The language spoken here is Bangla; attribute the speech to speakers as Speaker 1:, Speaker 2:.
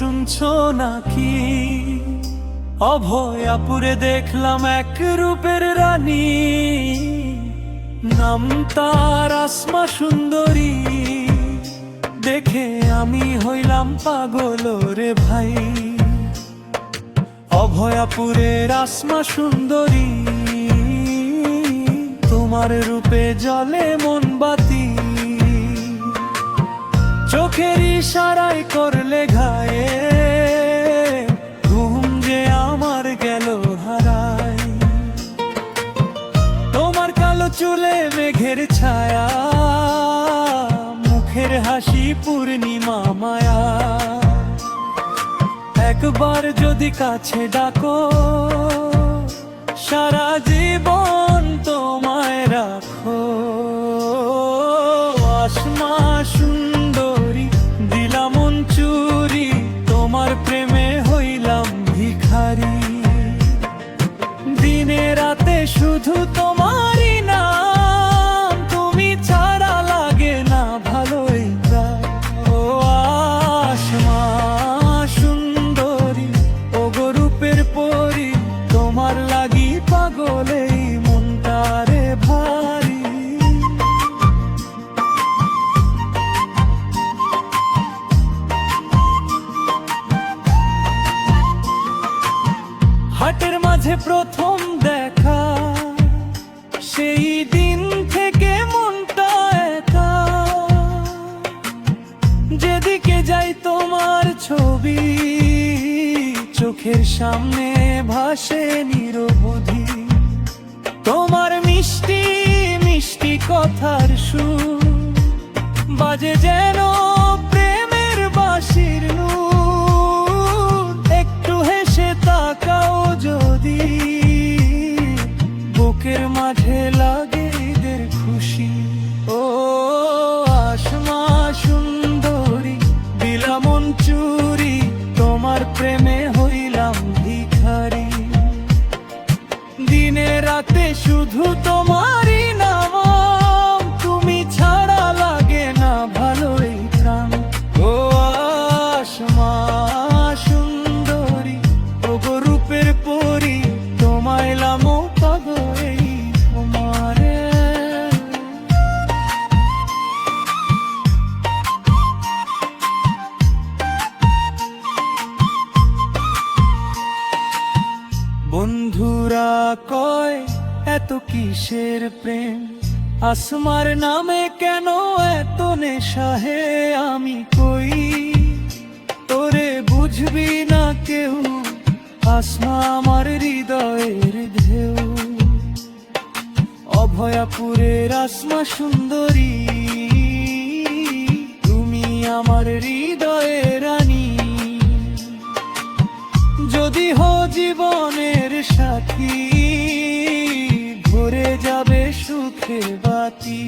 Speaker 1: শুনছো নাকি? অভয়াপুরে দেখলাম এক রূপের রানী, নাম তার আসমা সুন্দরী। দেখে আমি হইলাম পাগল রে ভাই, অভয়াপুরের আসমা সুন্দরী। তোমার রূপে জ্বলে মন বাতি, চোখের ইশারায় করলে ঘায়ে, ঘুম যে আমার গেল হারায়। তোমার কালো চুলে মেঘের ছায়া, মুখের হাসি পূর্ণিমা মায়া। একবার যদি কাছে ডাকো, সারা জীবন তোমায় রাখো। আসমা সুন্দরী, দিলাম মন চুরি, তোমার প্রেমে হইলাম ভিখারি। দিনে রাতে শুধু তোমারই নাম, তুমি ছাড়া লাগে না ভালোই প্রাণ। ও আসমা সুন্দরী, ও গো রূপের পরী, তোমার লাগি পাগল এই মনটারে ভারী। হাটের মাঝে প্রথম দেখা, সেই দিন থেকে মনটা একা। যেদিকে যাই তোমার ছবি, চোখের সামনে ভাসে নিরবধি। তোমার মিষ্টি মিষ্টি কথার সুর, বাজে যেন প্রেমের বাঁশির নূর। একটু হেসে তাকাও যদি, বুকের মাঝে লাগে ঈদের খুশি। ও আসমা সুন্দরী, দিলাম মন চুরি, তোমার প্রেমে হইলাম ভিখারি। দিনে রাতে শুধু তোমারই নাম, তুমি ছাড়া লাগে না ভালোই প্রাণ। ও আসমা সুন্দরী, ও গো রূপের পরী, তোমায় লামো পাগল এই তোমারে। বন্ধুরা কয় এত কিসের প্রেম, আসমার নামে কেন এত নেশা হে? আমি কই তোরে বুঝবি না কেউ, আসমা আমার হৃদয়ের ঢেউ। অভয়াপুরের আসমা সুন্দরী, তুমি আমার হৃদয়ের রানী। যদি হো জীবনের সাথী, ভরে যাবে সুখের বাতি।